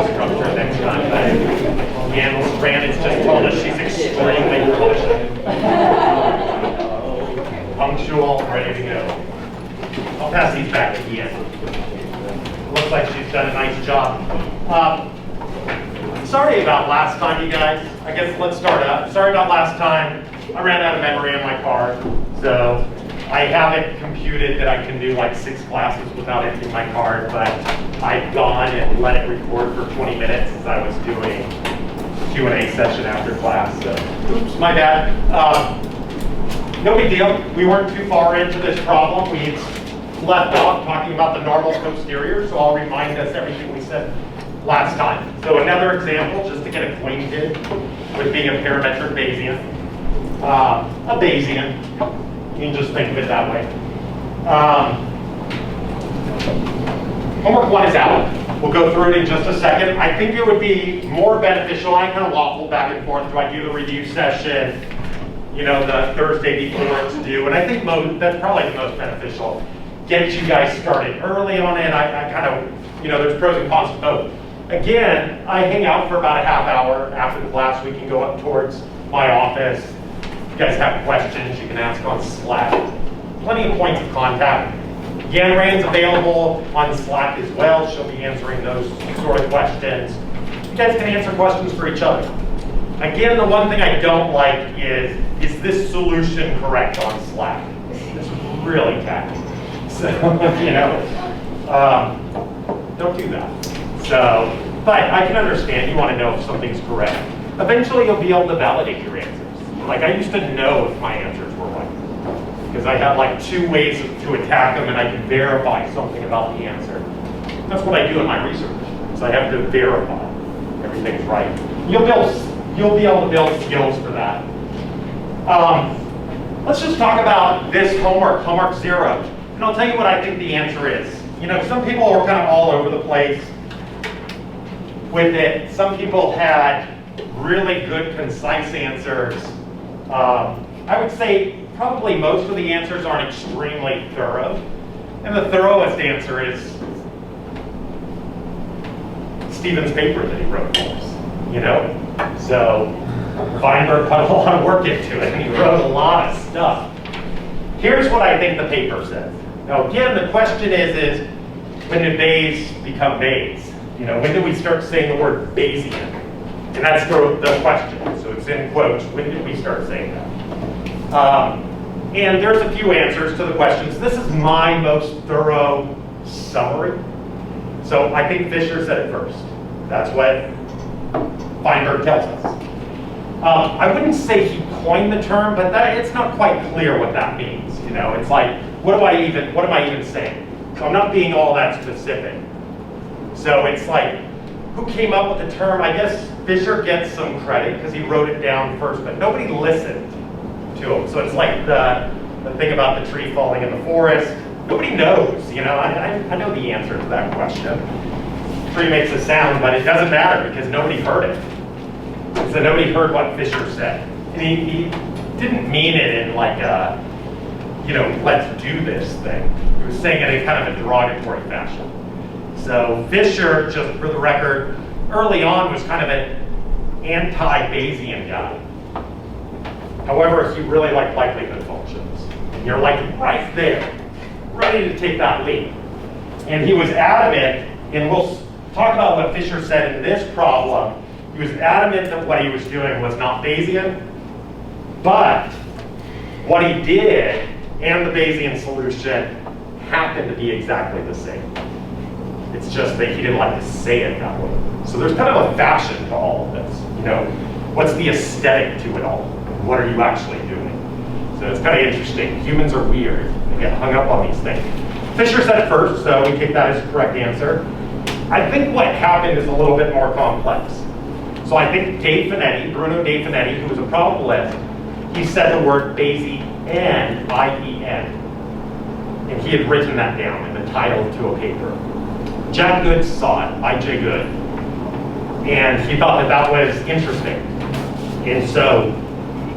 more structure next time. And Brandon's just told us she's extremely punctual. Punctual, ready to go. I'll pass these back at the end. Looks like she's done a nice job. Sorry about last time, you guys. I guess let's start up. Sorry about last time. I ran out of memory on my card, so I haven't computed that I can do like 6 classes without emptying my card, but I've gone and let it record for 20 minutes as I was doing Q&A session after class. So, oops, my bad. No big deal. We weren't too far into this problem. We left off talking about the normal posterior, so I'll remind us everything we said last time. So another example, just to get acquainted with being a parametric Bayesian. A Bayesian, you can just think of it that way. Homework 1 is out. We'll go through it in just a second. I think it would be more beneficial. I kind of waffle back and forth. Do I do the review session, you know, the Thursday before it's due? And I think that's probably the most beneficial. Get you guys started early on it. I kind of, you know, there's pros and cons to both. Again, I hang out for about a half hour after the class. We can go up towards my office. If you guys have questions, you can ask on Slack. Plenty of points of contact. Yanran's available on Slack as well. She'll be answering those sort of questions. You guys can answer questions for each other. Again, the one thing I don't like is this solution correct on Slack? It's really tacky. So, you know, don't do that. So, but I can understand you want to know if something's correct. Eventually you'll be able to validate your answers. Like I used to know if my answers were right, because I have like 2 ways to attack them and I can verify something about the answer. That's what I do in my research. So I have to verify everything's right. You'll be able to build skills for that. Let's just talk about this homework 0. And I'll tell you what I think the answer is. You know, some people are kind of all over the place with it. Some people had really good, concise answers. I would say probably most of the answers aren't extremely thorough. And the thoroughest answer is Stephen's paper that he wrote for us, you know? So Feinberg put a lot of work into it, and he wrote a lot of stuff. Here's what I think the paper says. Now again, the question is when did Bayes become Bayes? You know, when did we start saying the word Bayesian? And that's the question. So it's in quotes. When did we start saying that? And there's a few answers to the questions. This is my most thorough summary. So I think Fisher said it first. That's what Feinberg tells us. I wouldn't say he coined the term, but it's not quite clear what that means. You know, it's like, what am I even saying? So I'm not being all that specific. So it's like, who came up with the term? I guess Fisher gets some credit because he wrote it down first, but nobody listened to him. So it's like the thing about the tree falling in the forest. Nobody knows, you know. I know the answer to that question. Tree makes a sound, but it doesn't matter because nobody heard it. So nobody heard what Fisher said. And he didn't mean it in like a, you know, let's do this thing. He was saying it in kind of a derogatory fashion. So Fisher, just for the record, early on was kind of an anti-Bayesian guy. However, he really liked likelihood functions. And you're like right there, ready to take that leap. And he was adamant, and we'll talk about what Fisher said in this problem. He was adamant that what he was doing was not Bayesian, but what he did and the Bayesian solution happened to be exactly the same. It's just that he didn't like to say it that way. So there's kind of a fashion to all of this. You know, what's the aesthetic to it all? What are you actually doing? So it's kind of interesting. Humans are weird. They get hung up on these things. Fisher said it first, so we take that as the correct answer. I think what happened is a little bit more complex. So I think Bruno De Finetti, who was a probabilist, he said the word Bayesian, I-E-N. And he had written that down in the title to a paper. Jack Good saw it, I.J. Good, and he thought that that was interesting. And so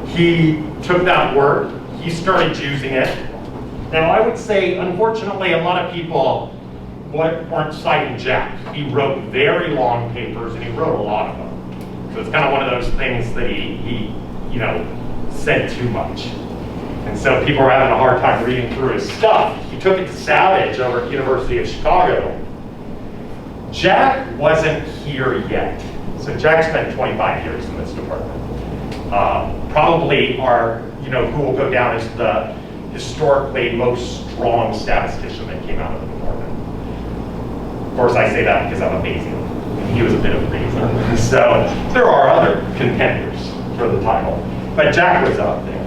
he took that word, he started using it. Now I would say, unfortunately, a lot of people weren't citing Jack. He wrote very long papers, and he wrote a lot of them. So it's kind of one of those things that he said too much. And so people were having a hard time reading through his stuff. He took it to Savage over at University of Chicago. Jack wasn't here yet. So Jack spent 25 years in this department. Probably who will go down as the historically most strong statistician that came out of the department. Of course, I say that because I'm a Bayesian, and he was a bit of a Bayesian. So there are other contenders for the title, but Jack was up there.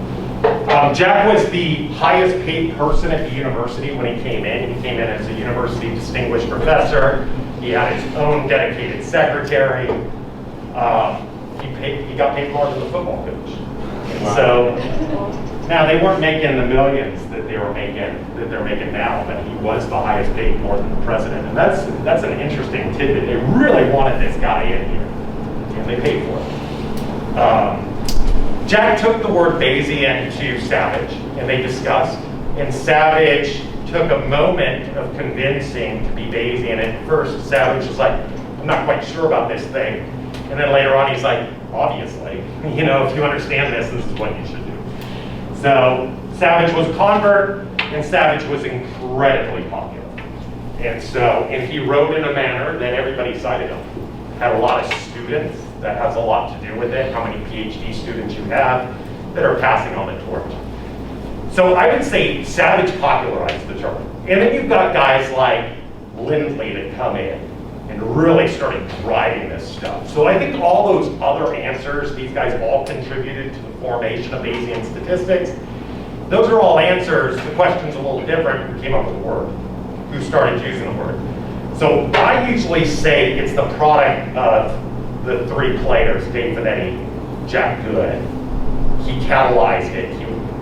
Jack was the highest paid person at the university when he came in. He came in as a university distinguished professor. He had his own dedicated secretary. He got paid more than the football coach. Wow. So now they weren't making the millions that they're making now, but he was the highest paid, more than the president. And that's an interesting tidbit. They really wanted this guy in here, and they paid for it. Jack took the word Bayesian to Savage, and they discussed. And Savage took a moment of convincing to be Bayesian. At first, Savage was like, I'm not quite sure about this thing. And then later on, he's like, obviously, if you understand this is what you should do. So Savage was a convert, and Savage was incredibly popular. And he wrote in a manner that everybody cited him. Had a lot of students. That has a lot to do with it, how many PhD students you have that are passing on the torch. So I would say Savage popularized the term. And then you've got guys like Lindley that come in and really started driving this stuff. So I think all those other answers, these guys all contributed to the formation of Bayesian statistics. Those are all answers. The question's a little different. Who came up with the word? Who started using the word? So I usually say it's the product of the three players, Dave Finetti, Jack Good. He catalyzed it.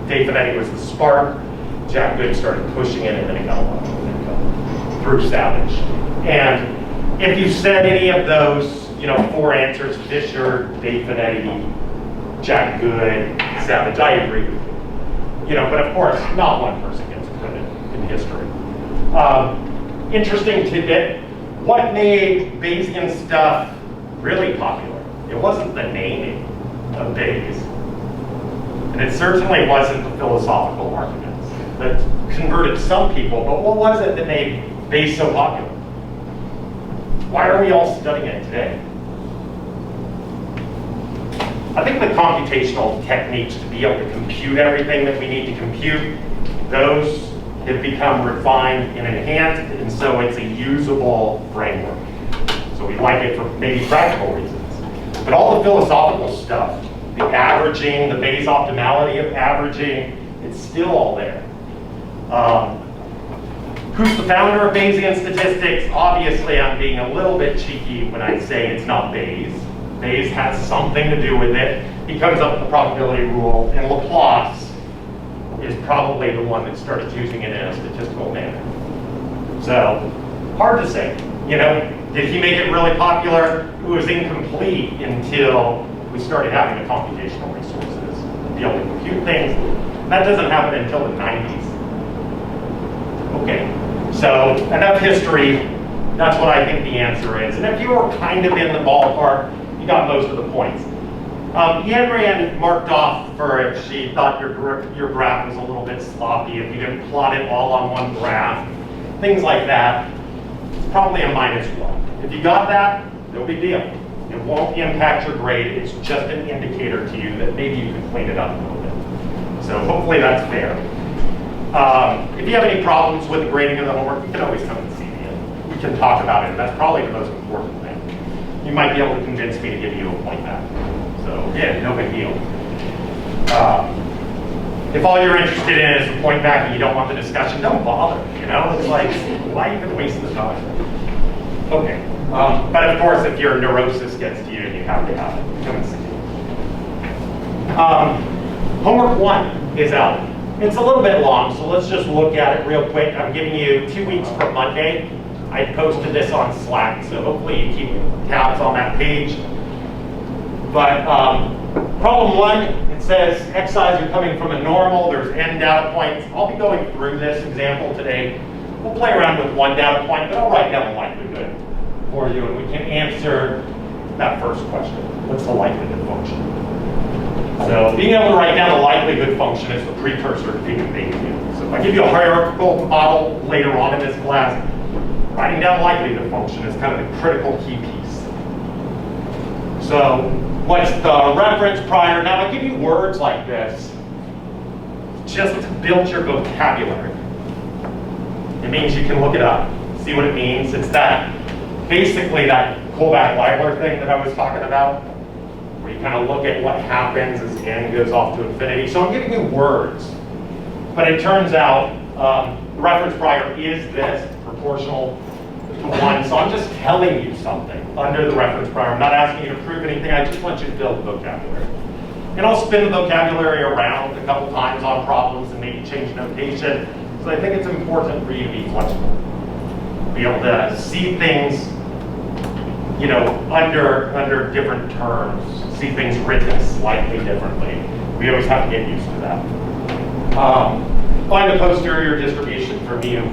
Dave Finetti was the spark. Jack Good started pushing it, and then it got a lot of momentum through Savage. And if you said any of those, four answers, Fisher, Dave Finetti, Jack Good, Savage, I agree with you. But of course, not one person gets credit in history. Interesting tidbit, what made Bayesian stuff really popular? It wasn't the naming of Bayes, and it certainly wasn't the philosophical arguments that converted some people, but what was it that made Bayes so popular? Why are we all studying it today? I think the computational techniques to be able to compute everything that we need to compute, those have become refined and enhanced, and so it's a usable framework. So we like it for maybe practical reasons. But all the philosophical stuff, the averaging, the Bayes optimality of averaging, it's still all there. Who's the founder of Bayesian statistics? Obviously, I'm being a little bit cheeky when I say it's not Bayes. Bayes has something to do with it. He comes up with the probability rule, and Laplace is probably the one that started using it in a statistical manner. So, hard to say. Did he make it really popular? It was incomplete until we started having the computational resources to be able to compute things. That doesn't happen until the 90s. Okay, so enough history. That's what I think the answer is. And if you were kind of in the ballpark, you got most of the points. Yan marked off for if she thought your graph was a little bit sloppy, if you didn't plot it all on one graph, things like that. It's probably a -1. If you got that, no big deal. It won't impact your grade. It's just an indicator to you that maybe you can clean it up a little bit. So hopefully that's fair. If you have any problems with the grading of the homework, you can always come and see me. We can talk about it. That's probably the most important thing. You might be able to convince me to give you a point back. So yeah, no big deal. If all you're interested in is the point back and you don't want the discussion, don't bother. It's like, why even waste the time? Okay. But of course, if your neurosis gets to you and you have to have it, come and see me. Homework 1 is out. It's a little bit long, so let's just look at it real quick. I'm giving you 2 weeks from Monday. I posted this on Slack, so hopefully you keep tabs on that page. But problem 1, it says xi's are coming from a normal. There's n data points. I'll be going through this example today. we'll play around with one data point, but I'll write down the likelihood for you, and we can answer that first question. What's the likelihood function? So being able to write down the likelihood function is the precursor to being Bayesian. So if I give you a hierarchical model later on in this class, writing down the likelihood function is kind of the critical key piece. So what's the reference prior? Now I give you words like this just to build your vocabulary. It means you can look it up, see what it means. It's that, basically that Kullback-Leibler thing that I was talking about, where you kind of look at what happens as n goes off to infinity. So I'm giving you words, but it turns out the reference prior is this, proportional to 1. So I'm just telling you something under the reference prior. I'm not asking you to prove anything. I just want you to build the vocabulary. And I'll spin the vocabulary around a couple times on problems and maybe change notation. So I think it's important for you to be flexible. Be able to see things, you know, under different terms, see things written slightly differently. We always have to get used to that. Find the posterior distribution from mu.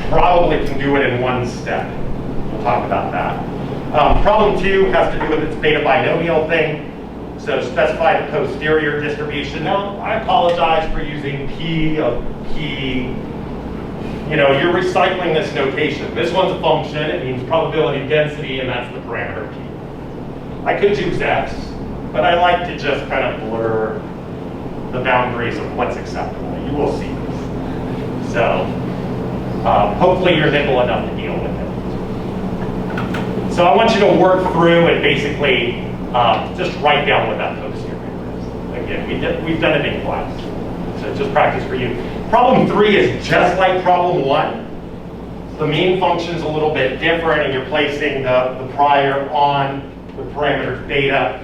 Probably can do it in one step. We'll talk about that. Problem 2 has to do with its beta binomial thing. So specify the posterior distribution. Now, I apologize for using P of P. You know, you're recycling this notation. This one's a function. It means probability density, and that's the parameter P. I could use X, but I like to just kind of blur the boundaries of what's acceptable. You will see this. So hopefully you're nimble enough to deal with it. So I want you to work through and basically just write down what that posterior is. Again, we've done it in class, so just practice for you. Problem 3 is just like problem 1. The mean function's a little bit different, and you're placing the prior on the parameters beta.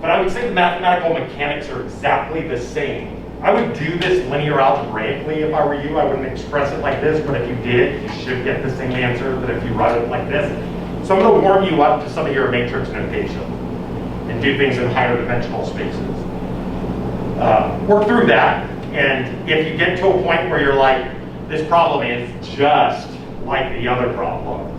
But I would say the mathematical mechanics are exactly the same. I would do this linear algebraically if I were you. I wouldn't express it like this, but if you did it, you should get the same answer that if you write it like this. So I'm going to warm you up to some of your matrix notation and do things in higher dimensional spaces. Work through that, and if you get to a point where you're like, this problem is just like the other problem,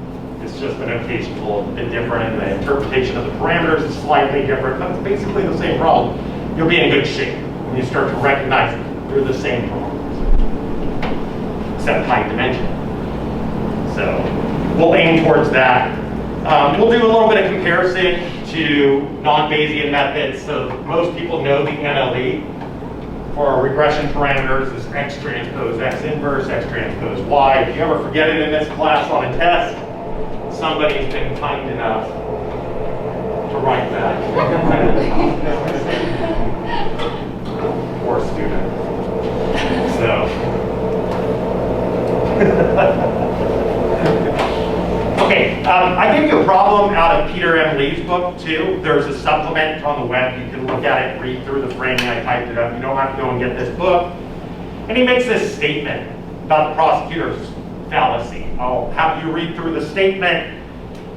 it's just the notation's a little bit different and the interpretation of the parameters is slightly different, but it's basically the same problem, you'll be in good shape when you start to recognize they're the same problems, except high dimension. So we'll aim towards that. We'll do a little bit of comparison to non-Bayesian methods. So most people know the NLE for our regression parameters is X transpose X inverse, X transpose Y. If you ever forget it in this class on a test, somebody's been kind enough to write that. Poor student. So. Okay, I gave you a problem out of Peter M. Lee's book too. There's a supplement on the web. You can look at it, read through the framing. I typed it up. You don't have to go and get this book. And he makes this statement about the prosecutor's fallacy. I'll have you read through the statement.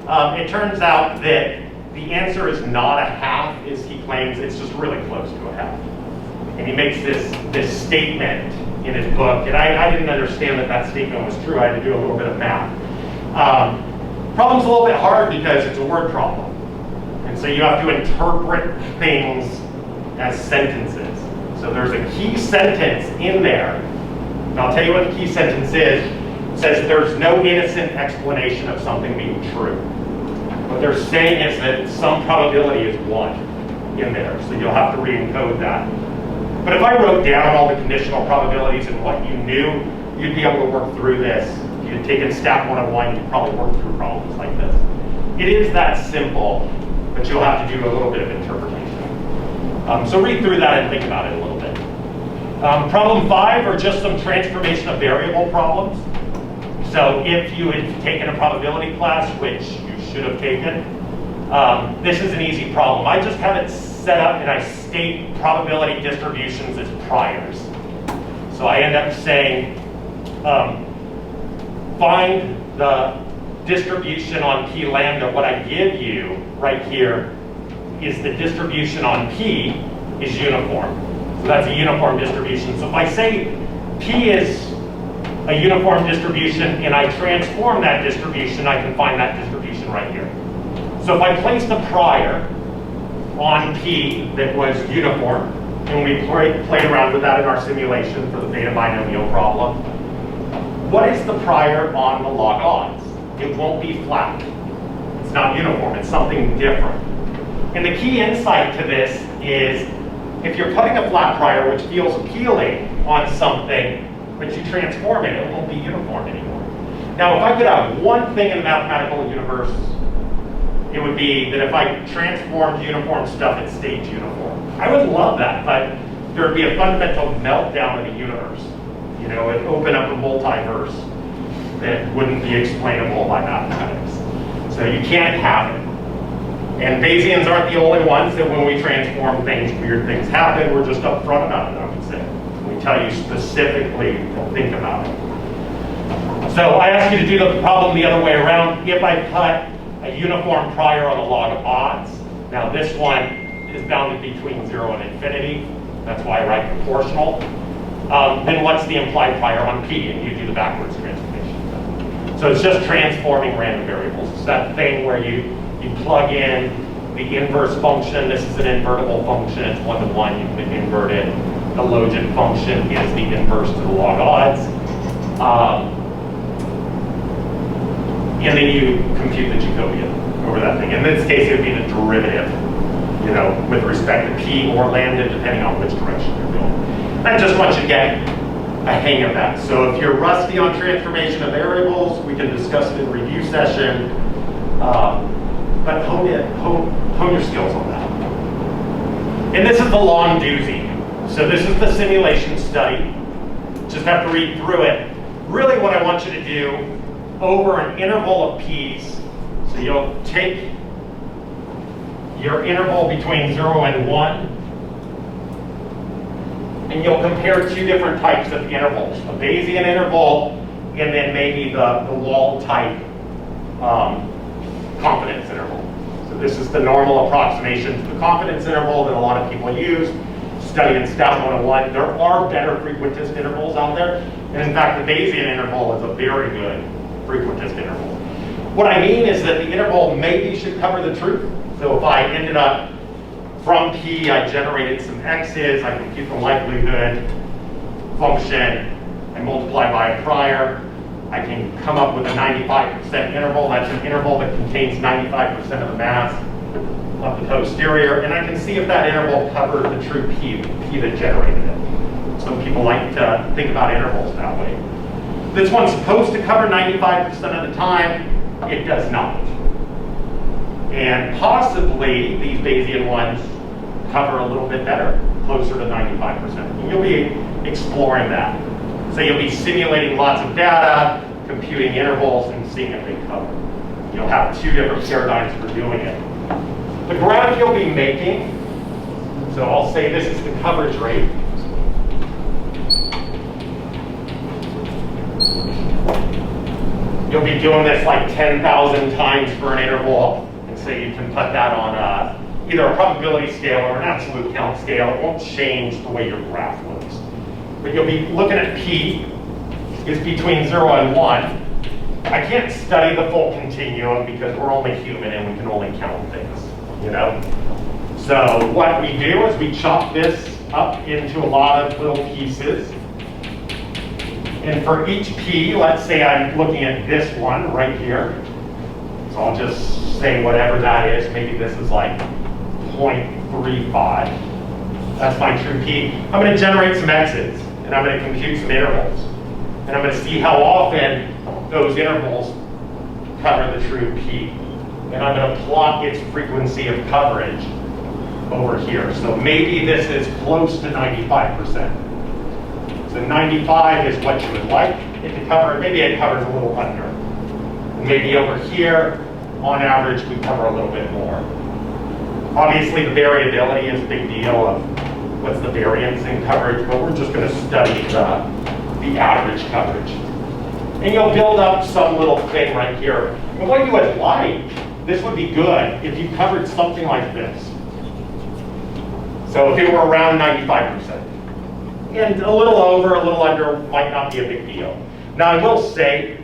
It turns out that the answer is not a half, as he claims. It's just really close to a half. And he makes this statement in his book. And I didn't understand that statement was true. I had to do a little bit of math. Problem's a little bit hard because it's a word problem. And so you have to interpret things as sentences. So there's a key sentence in there. And I'll tell you what the key sentence is. It says there's no innocent explanation of something being true. What they're saying is that some probability is 1 in there. So you'll have to re-encode that. But if I wrote down all the conditional probabilities and what you knew, you'd be able to work through this. If you'd taken Stat 101, you'd probably work through problems like this. It is that simple, but you'll have to do a little bit of interpretation. So read through that and think about it a little bit. Problem 5 are just some transformation of variable problems. So if you had taken a probability class, which you should have taken, this is an easy problem. I just have it set up and I state probability distributions as priors. So I end up saying, find the distribution on P lambda. What I give you right here is the distribution on P is uniform. So that's a uniform distribution. So if I say P is a uniform distribution and I transform that distribution, I can find that distribution right here. So if I placed a prior on P that was uniform, and we played around with that in our simulation for the beta binomial problem, what is the prior on the log odds? It won't be flat. It's not uniform, it's something different. And the key insight to this is if you're putting a flat prior, which feels appealing on something, but you transform it, it won't be uniform anymore. Now, if I could have one thing in the mathematical universe, it would be that if I transformed uniform stuff, it stayed uniform. I would love that, but there would be a fundamental meltdown of the universe. You know, it would open up a multiverse that wouldn't be explainable by mathematics. So you can't have it. And Bayesians aren't the only ones that when we transform things, weird things happen. We're just upfront about it, I would say. We tell you specifically to think about it. So I asked you to do the problem the other way around. If I put a uniform prior on the log of odds, now this one is bounded between 0 and infinity. That's why I write proportional. Then what's the implied prior on P? And you do the backwards transformation. So it's just transforming random variables. It's that thing where you plug in the inverse function. This is an invertible function. It's 1-to-1. You can invert it. The logit function is the inverse to the log odds. And then you compute the Jacobian over that thing. In this case, it would be the derivative, you know, with respect to P or lambda, depending on which direction you're going. I just want you to get a hang of that. So if you're rusty on transformation of variables, we can discuss it in the review session. But hone your skills on that. And this is the long doozy. So this is the simulation study. Just have to read through it. Really what I want you to do over an interval of P's, so you'll take your interval between 0 and 1, and you'll compare two different types of intervals, a Bayesian interval, and then maybe the wall type confidence interval. So this is the normal approximation to the confidence interval that a lot of people use. Study in Stat 101. There are better frequentist intervals out there. And in fact, the Bayesian interval is a very good frequentist interval. What I mean is that the interval maybe should cover the truth. So if I ended up from P, I generated some X's, I compute the likelihood function, I multiply by a prior, I can come up with a 95% interval. That's an interval that contains 95% of the mass of the posterior, and I can see if that interval covered the true P that generated it. Some people like to think about intervals that way. This one's supposed to cover 95% of the time. It does not. And possibly these Bayesian ones cover a little bit better, closer to 95%. And you'll be exploring that. So you'll be simulating lots of data, computing intervals, and seeing if they cover. You'll have two different paradigms for doing it. The graph you'll be making, so I'll say this is the coverage rate. You'll be doing this like 10,000 times for an interval, and so you can put that on either a probability scale or an absolute count scale. It won't change the way your graph looks. But you'll be looking at P is between 0 and 1. I can't study the full continuum because we're only human and we can only count things, you know? So what we do is we chop this up into a lot of little pieces. And for each P, let's say I'm looking at this one right here. So I'll just say whatever that is. Maybe this is like 0.35. That's my true P. I'm going to generate some X's, and I'm going to compute some intervals. And I'm going to see how often those intervals cover the true P. And I'm going to plot its frequency of coverage over here. So maybe this is close to 95%. So 95 is what you would like it to cover. Maybe it covers a little under. Maybe over here, on average, we cover a little bit more. Obviously, the variability is a big deal of what's the variance in coverage, but we're just going to study the average coverage. And you'll build up some little thing right here. And what you would like, this would be good if you covered something like this. So if it were around 95%. And a little over, a little under might not be a big deal. Now I will say,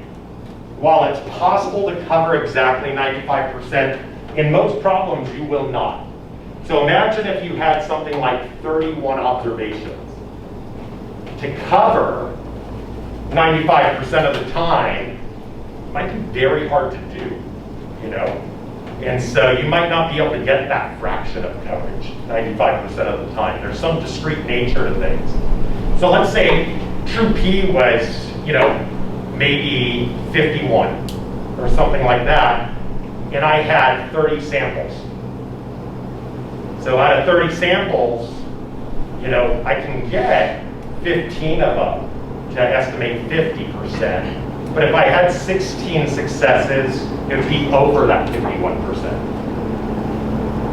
while it's possible to cover exactly 95%, in most problems you will not. So imagine if you had something like 31 observations. To cover 95% of the time might be very hard to do, you know? And so you might not be able to get that fraction of coverage 95% of the time. There's some discrete nature to things. So let's say true P was, you know, maybe 51 or something like that, and I had 30 samples. So out of 30 samples, you know, I can get 15 of them to estimate 50%. But if I had 16 successes, it would be over that 51%.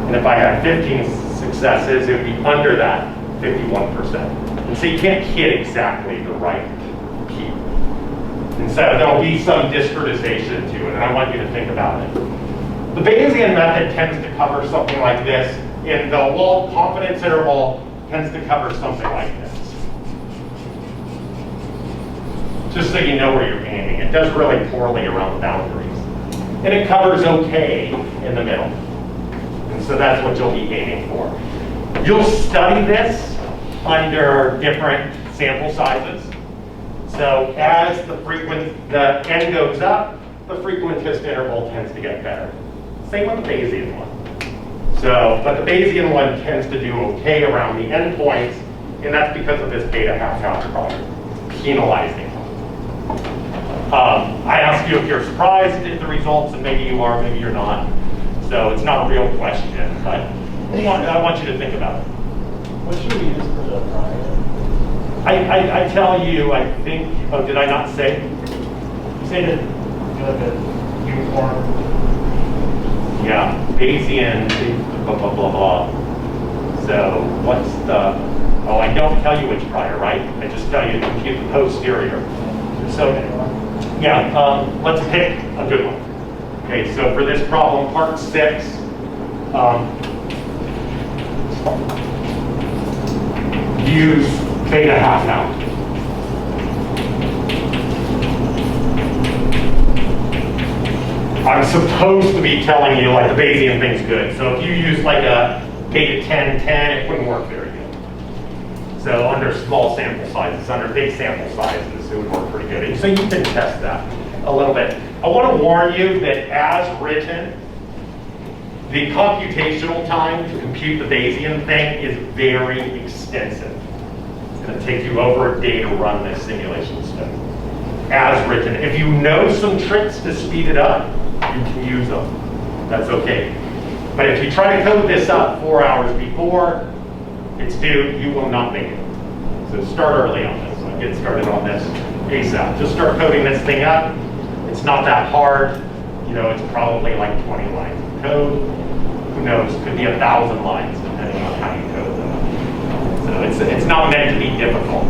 And if I had 15 successes, it would be under that 51%. And so you can't hit exactly the right key. And so there'll be some discretization to it, and I want you to think about it. The Bayesian method tends to cover something like this, and the walled confidence interval tends to cover something like this. Just so you know where you're aiming. It does really poorly around the boundaries. And it covers okay in the middle. And so that's what you'll be aiming for. You'll study this under different sample sizes. So as the n goes up, the frequentist interval tends to get better. Same with the Bayesian one. So, but the Bayesian one tends to do okay around the endpoints, and that's because of this beta half-count problem, penalizing. I asked you if you're surprised at the results, and maybe you are, maybe you're not. So it's not a real question, but I want you to think about it. What should we use for the prior? I tell you, I think, oh, did I not say? You say that Like a uniform. Yeah, Bayesian, blah, blah, blah, blah. So what's the, oh, I don't tell you which prior, right? I just tell you to compute the posterior. So, yeah, let's pick a good one. Okay, so for this problem, part 6, use beta half-count. I'm supposed to be telling you like the Bayesian thing's good. So if you use like a beta 10, it wouldn't work very good. So under small sample sizes, under big sample sizes, it would work pretty good. And so you can test that a little bit. I want to warn you that as written, the computational time to compute the Bayesian thing is very extensive. It's going to take you over a day to run this simulation study. As written. If you know some tricks to speed it up, you can use them. That's okay. But if you try to code this up 4 hours before it's due, you will not make it. So start early on this. So get started on this ASAP. Just start coding this thing up. It's not that hard. You know, it's probably like 20 lines of code. Who knows? Could be 1,000 lines depending on how you code them. So it's not meant to be difficult.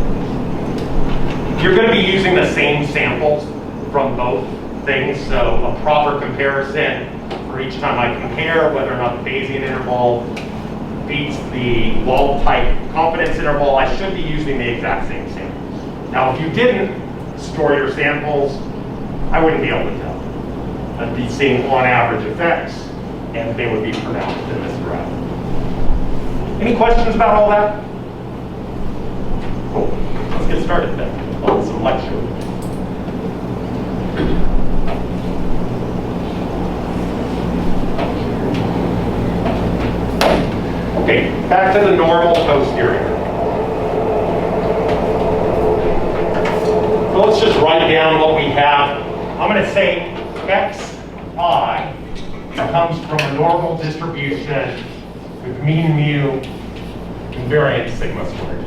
You're going to be using the same samples from both things, so a proper comparison for each time I compare whether or not the Bayesian interval beats the walled type confidence interval, I should be using the exact same samples. Now, if you didn't store your samples, I wouldn't be able to tell. I'd be seeing on average effects, and they would be pronounced in this graph. Any questions about all that? Cool. Let's get started then on some lecture. Okay, back to the normal posterior. So let's just write down what we have. I'm going to say xi comes from a normal distribution with mean mu and variance sigma squared.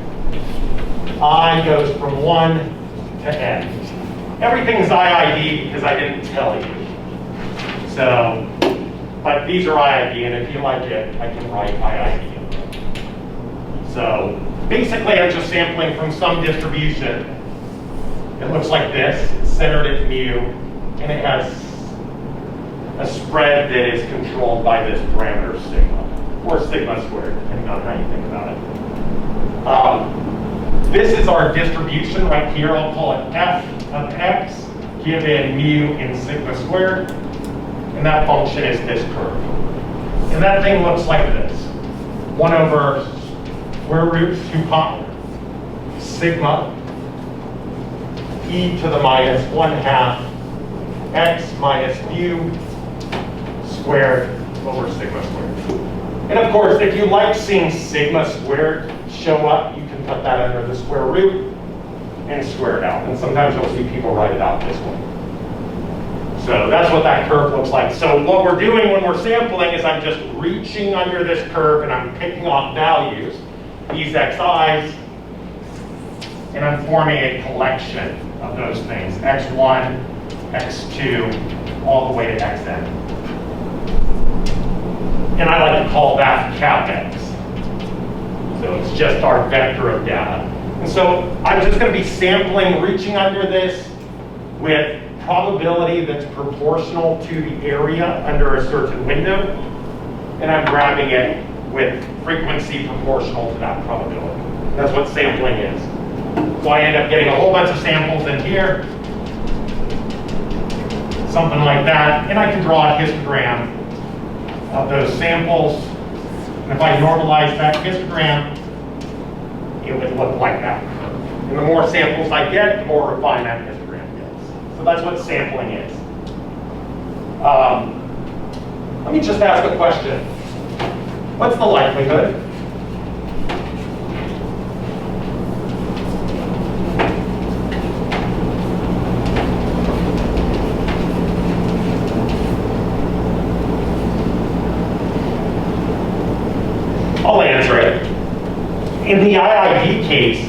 I goes from 1 to n. Everything's IID because I didn't tell you. So, but these are IID, and if you like it, I can write IID. So basically, I'm just sampling from some distribution. It looks like this. It's centered at mu, and it has a spread that is controlled by this parameter sigma, or sigma squared, depending on how you think about it. This is our distribution right here. I'll call it F. of x given mu in sigma squared, and that function is this curve. And that thing looks like this. 1 over square root 2 sigma e to the minus 1/2 x minus mu squared over sigma squared. And of course, if you like seeing sigma squared show up, you can put that under the square root and square it out. And sometimes you'll see people write it out this way. So that's what that curve looks like. So what we're doing when we're sampling is I'm just reaching under this curve and I'm picking off values, these xi's, and I'm forming a collection of those things, x1, x2, all the way to xn. And I like to call that cap x. So it's just our vector of data. And so I'm just going to be sampling, reaching under this with probability that's proportional to the area under a certain window, and I'm grabbing it with frequency proportional to that probability. That's what sampling is. So I end up getting a whole bunch of samples in here, something like that, and I can draw a histogram of those samples. And if I normalize that histogram, it would look like that. And the more samples I get, the more refined that histogram gets. So that's what sampling is. Let me just ask a question. What's the likelihood I'll answer it. In the IID case,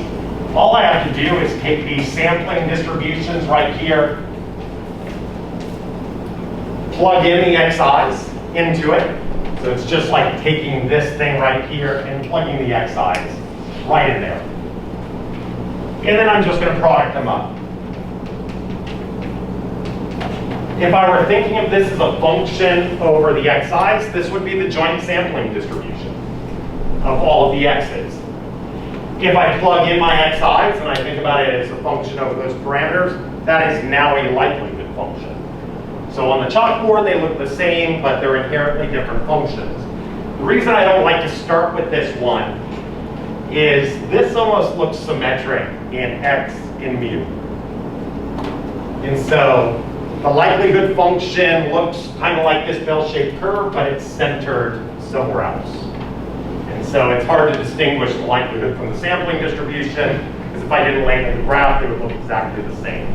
all I have to do is take these sampling distributions right here, plug in the xi's into it. So it's just like taking this thing right here and plugging the xi's right in there. And then I'm just going to product them up. If I were thinking of this as a function over the xi's, this would be the joint sampling distribution of all of the x's. If I plug in my xi's and I think about it as a function over those parameters, that is now a likelihood function. So on the chalkboard, they look the same, but they're inherently different functions. The reason I don't like to start with this one is this almost looks symmetric in x and mu. And so the likelihood function looks kind of like this bell-shaped curve, but it's centered somewhere else. And so it's hard to distinguish the likelihood from the sampling distribution, because if I didn't lay it in the graph, they would look exactly the same.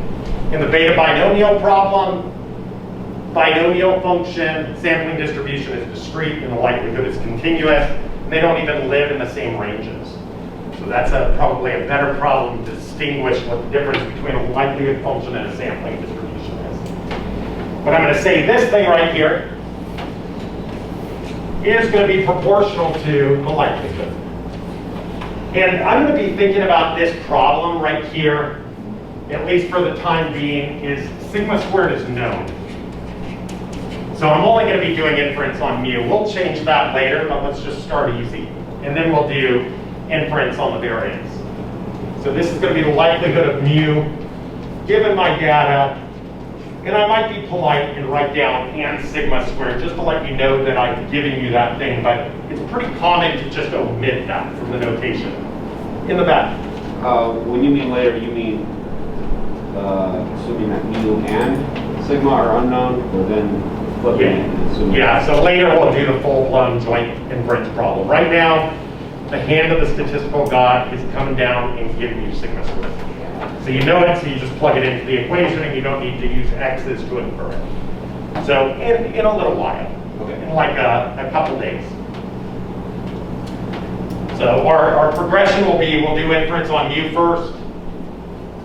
In the beta binomial problem, binomial function, sampling distribution is discrete and the likelihood is continuous. They don't even live in the same ranges. So that's probably a better problem to distinguish what the difference between a likelihood function and a sampling distribution is. But I'm going to say this thing right here is going to be proportional to the likelihood. And I'm going to be thinking about this problem right here, at least for the time being, is sigma squared is known. So I'm only going to be doing inference on mu. We'll change that later, but let's just start easy. And then we'll do inference on the variance. So this is going to be the likelihood of mu given my data. And I might be polite and write down and sigma squared just to let you know that I've given you that thing. But it's pretty common to just omit that from the notation. In the back. When you mean later, you mean assuming that mu and sigma are unknown, or then flipping it and assuming. Yeah, so later we'll do the full-blown joint inference problem. Right now, the hand of the statistical god is coming down and giving you sigma squared. So you know it, so you just plug it into the equation, and you don't need to use x's to infer it. So in a little while, in like a couple days. So our progression will be, we'll do inference on mu first,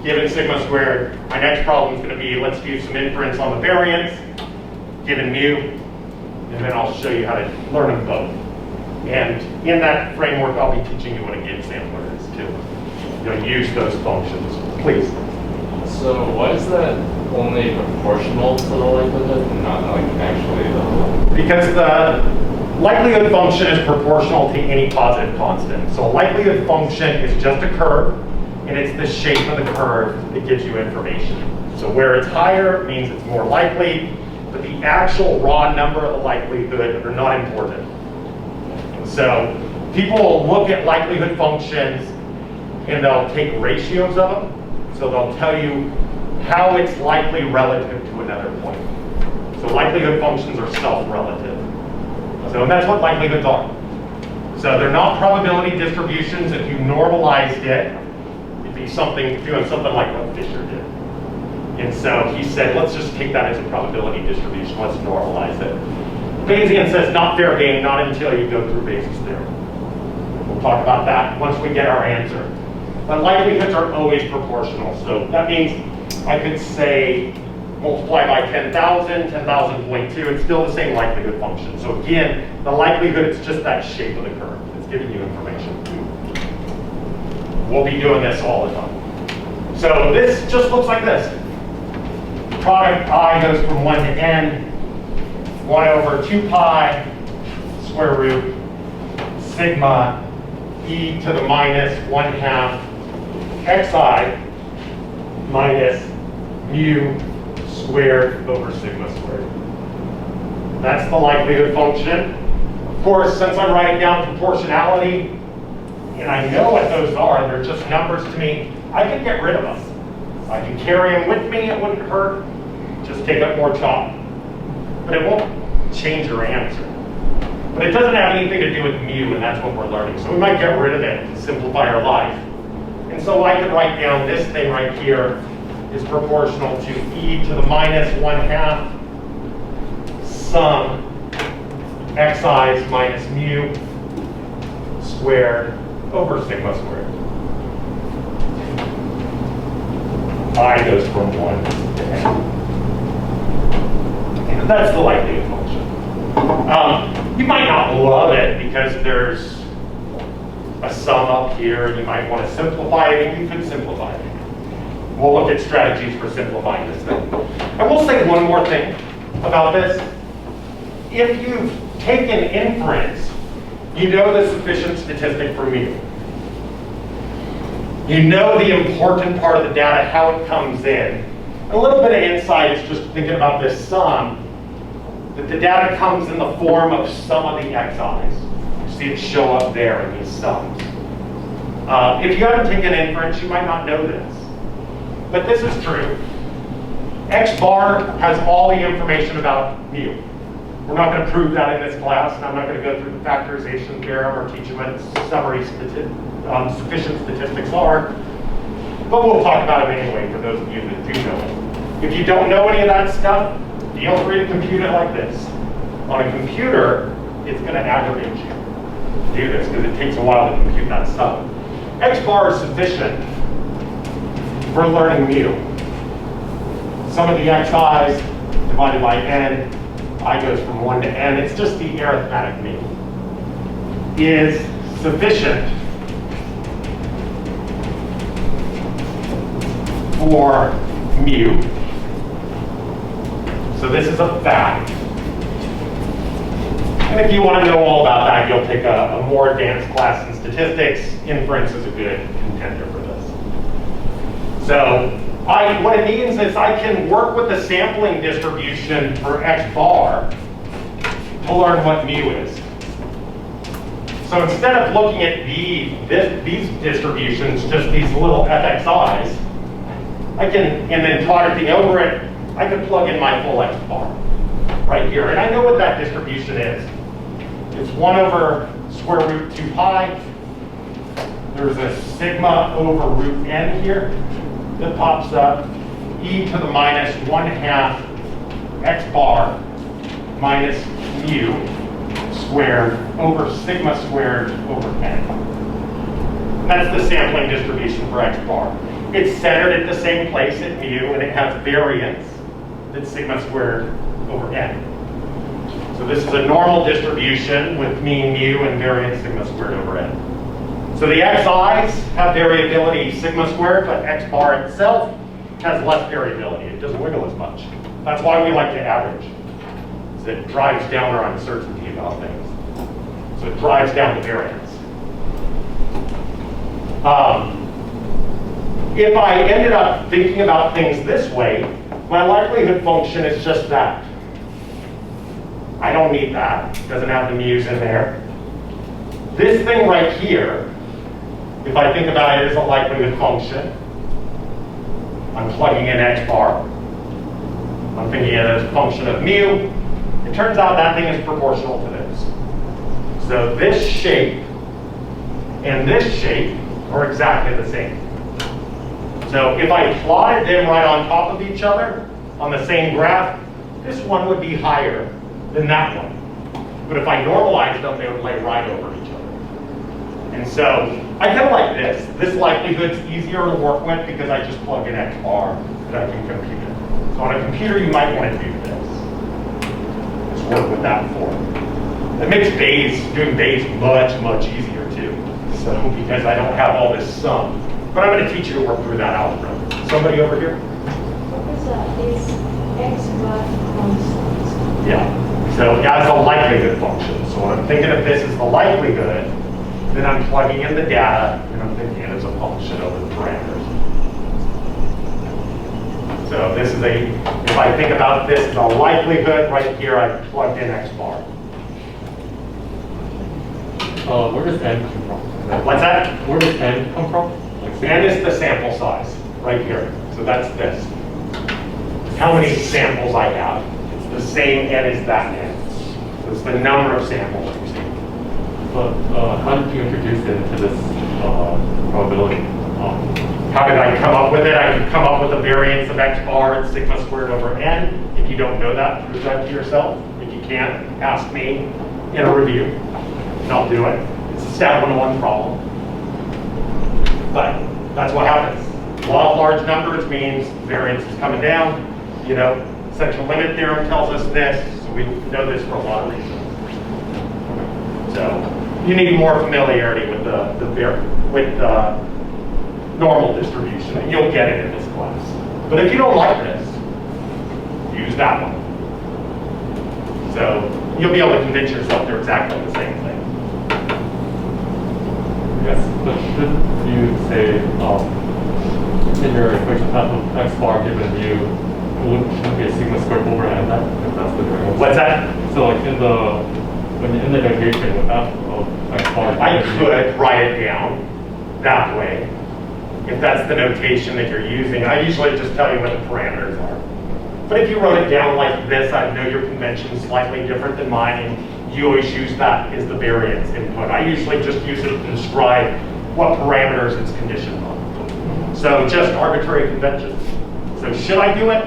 given sigma squared. My next problem is going to be, let's do some inference on the variance, given mu, and then I'll show you how to learn them both. And in that framework, I'll be teaching you what a gauge sampler is too. You'll use those functions. Please. So why is that only proportional to the likelihood and not like actually the whole? Because the likelihood function is proportional to any positive constant. So a likelihood function is just a curve, and it's the shape of the curve that gives you information. So where it's higher means it's more likely, but the actual raw number of the likelihood are not important. So people look at likelihood functions and they'll take ratios of them. So they'll tell you how it's likely relative to another point. So likelihood functions are self-relative. So and that's what likelihoods are. So they're not probability distributions. If you normalized it, it'd be doing something like what Fisher did. And so he said, let's just take that as a probability distribution. Let's normalize it. Bayesian says not fair game, not until you go through Bayes' theorem. We'll talk about that once we get our answer. But likelihoods are always proportional. So that means I could say multiply by 10,000, 10,000.2, it's still the same likelihood function. So again, the likelihood is just that shape of the curve. It's giving you information. We'll be doing this all the time. So this just looks like this. Product I goes from 1 to n, 1 over 2 pi, square root, sigma, e to the minus 1/2 xi minus mu squared over sigma squared. That's the likelihood function. Of course, since I'm writing down proportionality, and I know what those are, they're just numbers to me, I can get rid of them. I can carry them with me, it wouldn't hurt. Just take up more chalk. But it won't change your answer. But it doesn't have anything to do with mu, and that's what we're learning. So we might get rid of it to simplify our life. And so I could write down this thing right here is proportional to e to the minus 1/2 sum xi's minus mu squared over sigma squared. I goes from 1 to n. And that's the likelihood function. You might not love it because there's a sum up here. You might want to simplify it, and you could simplify it. We'll look at strategies for simplifying this thing. I will say one more thing about this. If you've taken inference, you know the sufficient statistic for mu. You know the important part of the data, how it comes in. A little bit of insight is just thinking about this sum, that the data comes in the form of sum of the xi's. You see it show up there in these sums. If you haven't taken inference, you might not know this. But this is true. X bar has all the information about mu. We're not going to prove that in this class, and I'm not going to go through the factorization theorem or teach you what sufficient statistics are. But we'll talk about it anyway for those of you that do know it. If you don't know any of that stuff, feel free to compute it like this. On a computer, it's going to aggravate you to do this because it takes a while to compute that stuff. X bar is sufficient for learning mu. Sum of the xi's divided by n, I goes from 1 to n, it's just the arithmetic mean, is sufficient for mu. So this is a fact. And if you want to know all about that, you'll take a more advanced class in statistics. Inference is a good contender for this. So what it means is I can work with the sampling distribution for X bar to learn what mu is. So instead of looking at these distributions, just these little fxi's, I can, and then targeting over it, I can plug in my full X bar right here. And I know what that distribution is. It's 1 over square root 2 pi. There's a sigma over root n here that pops up. E to the minus 1/2 X bar minus mu squared over sigma squared over n. That's the sampling distribution for X bar. It's centered at the same place at mu, and it has variance that's sigma squared over n. So this is a normal distribution with mean mu and variance sigma squared over n. So the xi's have variability sigma squared, but X bar itself has less variability. It doesn't wiggle as much. That's why we like to average. So it drives down our uncertainty about things. So it drives down the variance. if I ended up thinking about things this way, my likelihood function is just that. I don't need that. It doesn't have the mu's in there. This thing right here, if I think about it as a likelihood function, I'm plugging in x bar. I'm thinking of it as a function of mu. It turns out that thing is proportional to this. So this shape and this shape are exactly the same. So if I plotted them right on top of each other on the same graph, this one would be higher than that one. But if I normalized them, they would lay right over each other. And so I kind of like this. This likelihood's easier to work with because I just plug in x bar and I can compute it. So on a computer, you might want to do this. Just work with that form. It makes doing Bayes much easier too. So because I don't have all this sum. But I'm going to teach you to work through that algebra. Somebody over here? Professor, is x bar constant? Yeah. So as a likelihood function. So when I'm thinking of this as the likelihood, then I'm plugging in the data and I'm thinking it as a function over the parameters. So this is if I think about this as a likelihood, right here I plugged in x bar. Where does n come from? What's that? Where does n come from? N is the sample size, right here. So that's this. How many samples I have. It's the same N as that N. So it's the number of samples you see. But how did you introduce it into this probability? How did I come up with it? I could come up with a variance of x bar at sigma squared over N. If you don't know that, prove that to yourself. If you can't, ask me in a review. And I'll do it. It's a stat 101 problem. But that's what happens. Law of large numbers means variance is coming down. You know, central limit theorem tells us this, so we know this for a lot of reasons. So you need more familiarity with the normal distribution, and you'll get it in this class. But if you don't like this, use that one. So you'll be able to convince yourself they're exactly the same thing. Yes, but shouldn't you say in your equation path of x bar given mu, shouldn't be a sigma squared over n that if that's the variance? What's that? So like in the notation with that of x bar. I could write it down that way, if that's the notation that you're using. I usually just tell you what the parameters are. But if you wrote it down like this, I know your convention is slightly different than mine, and you always use that as the variance input. I usually just use it to describe what parameters it's conditioned on. So just arbitrary conventions. So should I do it?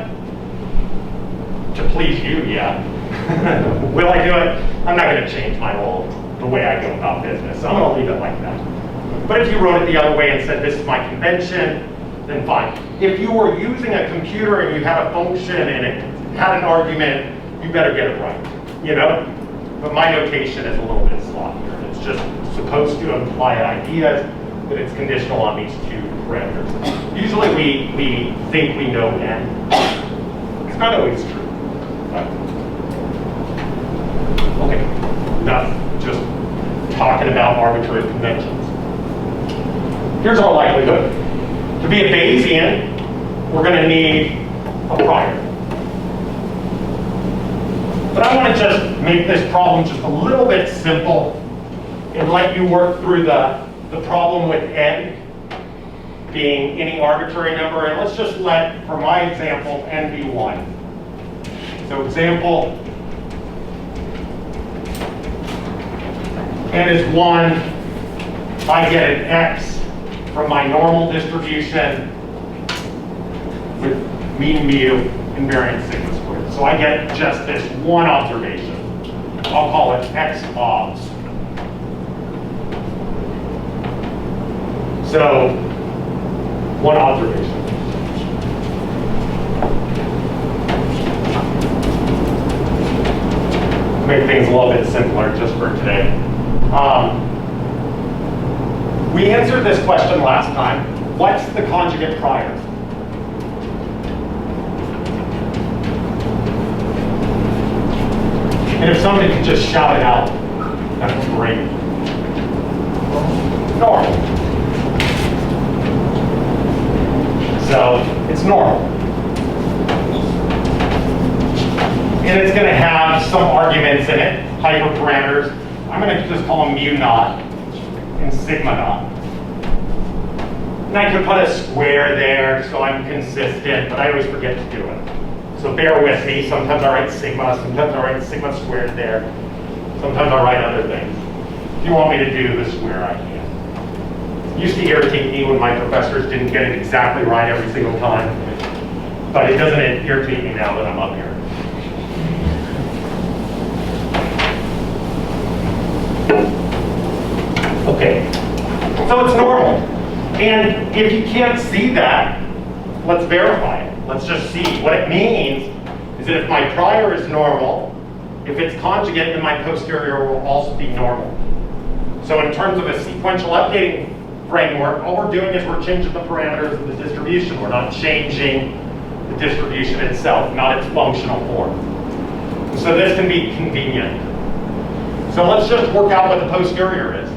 To please you, yeah. Will I do it? I'm not going to change the way I go about business. I'm going to leave it like that. But if you wrote it the other way and said this is my convention, then fine. If you were using a computer and you had a function and it had an argument, you better get it right, you know? But my notation is a little bit sloppier. It's just supposed to imply ideas that it's conditional on these two parameters. Usually we think we know n. It's not always true. But, okay, enough just talking about arbitrary conventions. Here's our likelihood. To be a Bayesian, we're going to need a prior. But I want to just make this problem just a little bit simple and let you work through the problem with n being any arbitrary number. And let's just let, for my example, n be 1. So example, n is 1. I get an x from my normal distribution with mean mu and variance sigma squared. So I get just this one observation. I'll call it x obs. So one observation. Make things a little bit simpler just for today. We answered this question last time. What's the conjugate prior? And if somebody could just shout it out, that's great. Normal. So it's normal. And it's going to have some arguments in it, hyperparameters. I'm going to just call them mu naught and sigma naught. And I can put a square there so I'm consistent, but I always forget to do it. So bear with me. Sometimes I write sigma, sometimes I write sigma squared there. Sometimes I write other things. If you want me to do the square, I can. It used to irritate me when my professors didn't get it exactly right every single time. But it doesn't irritate me now that I'm up here. Okay, so it's normal. And if you can't see that, let's verify it. Let's just see. What it means is that if my prior is normal, if it's conjugate, then my posterior will also be normal. So in terms of a sequential updating framework, all we're doing is we're changing the parameters of the distribution. We're not changing the distribution itself, not its functional form. So this can be convenient. So let's just work out what the posterior is.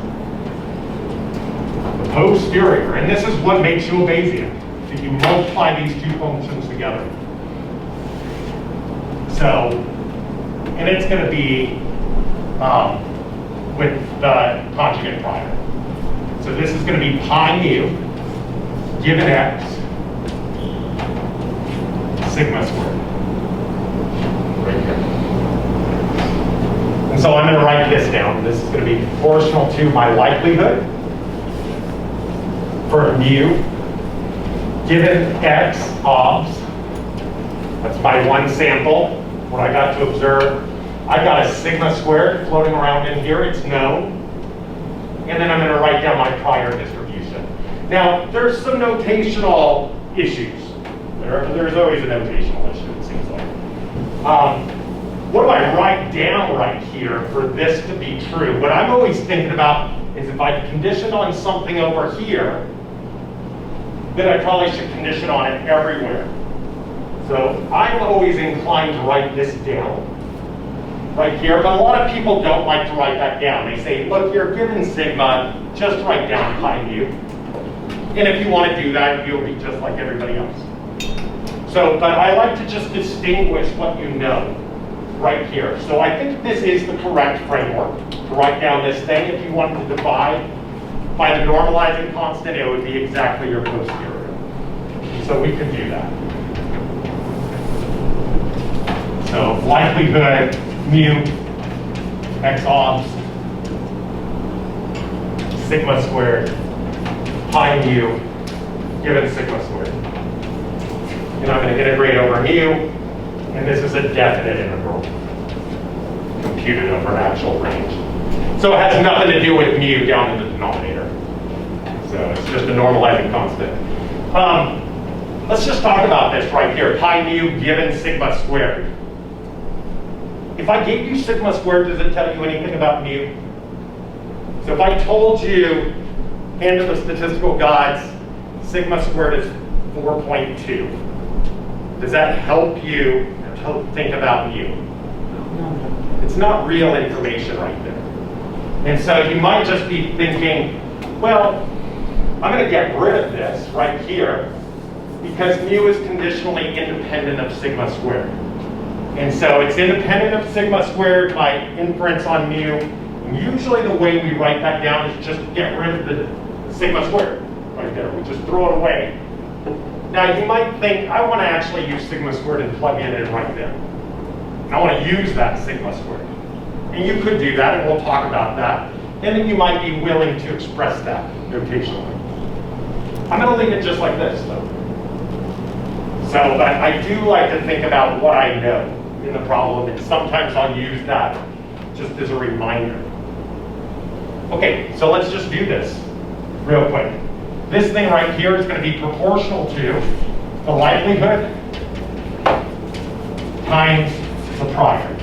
The posterior, and this is what makes you a Bayesian. So you multiply these two functions together. So, and it's going to be with the conjugate prior. So this is going to be pi mu given x sigma squared. Right here. And so I'm going to write this down. This is going to be proportional to my likelihood for mu given x obs. That's my one sample. What I got to observe. I've got a sigma squared floating around in here. It's known. And then I'm going to write down my prior distribution. Now, there's some notational issues. There's always a notational issue, it seems like. What do I write down right here for this to be true? What I'm always thinking about is if I condition on something over here, then I probably should condition on it everywhere. So I'm always inclined to write this down right here, but a lot of people don't like to write that down. They say, look, you're given sigma, just write down pi mu. And if you want to do that, you'll be just like everybody else. So, but I like to just distinguish what you know right here. So I think this is the correct framework to write down this thing. If you wanted to divide by the normalizing constant, it would be exactly your posterior. So we could do that. So likelihood mu x obs sigma squared pi mu given sigma squared. And I'm going to integrate over mu, and this is a definite integral computed over an actual range. So it has nothing to do with mu down in the denominator. So it's just a normalizing constant. Let's just talk about this right here. Pi mu given sigma squared. If I gave you sigma squared, does it tell you anything about mu? So if I told you, hand to the statistical gods, sigma squared is 4.2, does that help you to think about mu? It's not real information right there. And so you might just be thinking, well, I'm going to get rid of this right here because mu is conditionally independent of sigma squared. And so it's independent of sigma squared by inference on mu. And usually the way we write that down is just to get rid of the sigma squared right there. We just throw it away. Now you might think, I want to actually use sigma squared and plug it in right there. And I want to use that sigma squared. And you could do that, and we'll talk about that. And then you might be willing to express that notationally. I'm going to leave it just like this, though. So, but I do like to think about what I know in the problem, and sometimes I'll use that just as a reminder. Okay, so let's just do this real quick. This thing right here is going to be proportional to the likelihood times the prior.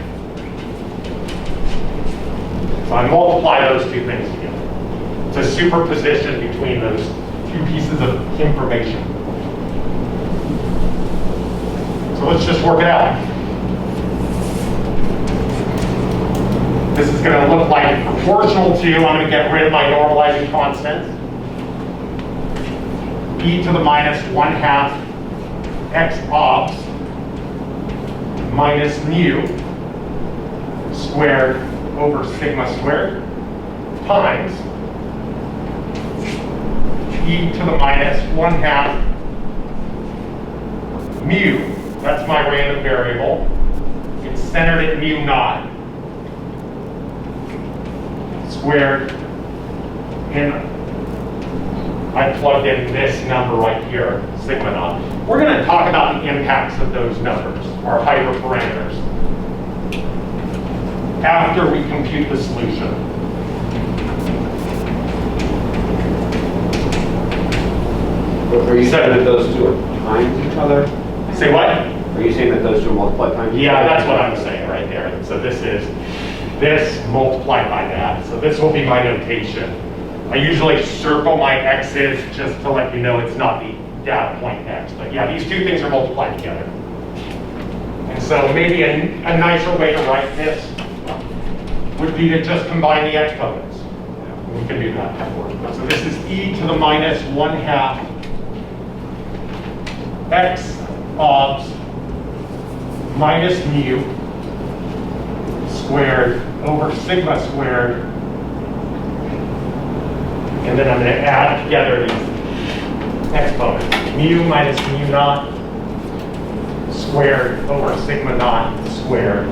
So I multiply those two things together. It's a superposition between those two pieces of information. So let's just work it out. This is going to look like proportional to, I'm going to get rid of my normalizing constant. e to the minus 1/2 x obs minus mu squared over sigma squared times e to the minus 1/2 mu. That's my random variable. It's centered at mu naught squared, and I plugged in this number right here, sigma naught. We're going to talk about the impacts of those numbers, our hyperparameters, after we compute the solution. Are you saying that those two are times each other? Say what? Are you saying that those two are multiplied times each Yeah, other? that's what I'm saying right there. So this is this multiplied by that. So this will be my notation. I usually circle my x's just to let you know it's not the data point x. But yeah, these two things are multiplied together. And so maybe a nicer way to write this would be to just combine the exponents. We can do that. So this is e to the minus 1/2 x obs minus mu squared over sigma squared. And then I'm going to add together these exponents. Mu minus mu naught squared over sigma naught squared.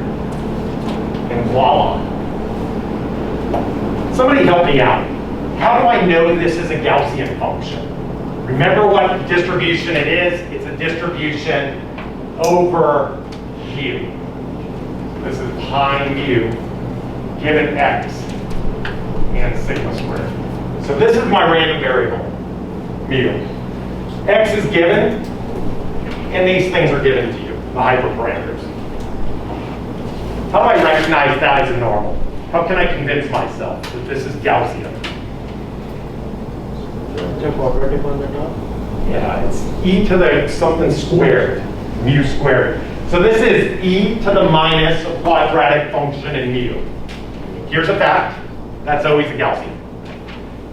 And voila. Somebody help me out. How do I know this is a Gaussian function? Remember what distribution it is? It's a distribution over mu. This is pi mu given x and sigma squared. So this is my random variable, mu. X is given, and these things are given to you, the hyperparameters. How do I recognize that as a normal? How can I convince myself that this is Gaussian? Quadratic on the top? Yeah, it's e to the something squared, mu squared. So this is e to the minus a quadratic function in mu. Here's a fact, that's always a Gaussian.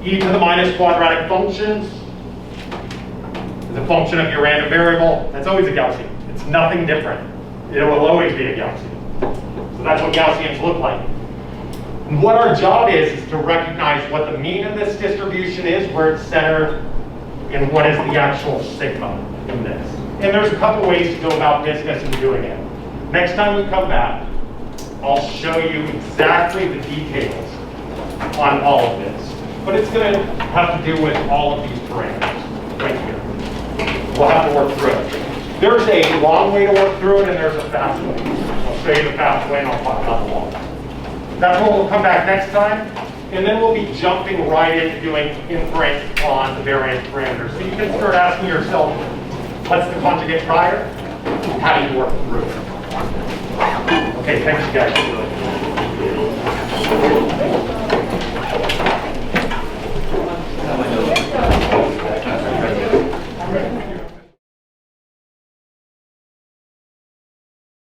E to the minus quadratic functions is a function of your random variable. That's always a Gaussian. It's nothing different. It will always be a Gaussian. So that's what Gaussians look like. And what our job is to recognize what the mean of this distribution is, where it's centered, and what is the actual sigma in this. And there's a couple ways to go about business in doing it. Next time we come back, I'll show you exactly the details on all of this. But it's going to have to do with all of these parameters right here. We'll have to work through it. There's a long way to work through it, and there's a fast way. I'll show you the fast way, and I'll talk about the long way. That's when we'll come back next time, and then we'll be jumping right into doing inference on the variance parameters. So you can start asking yourself, what's the conjugate prior? How do you work through it? Okay, thanks you guys.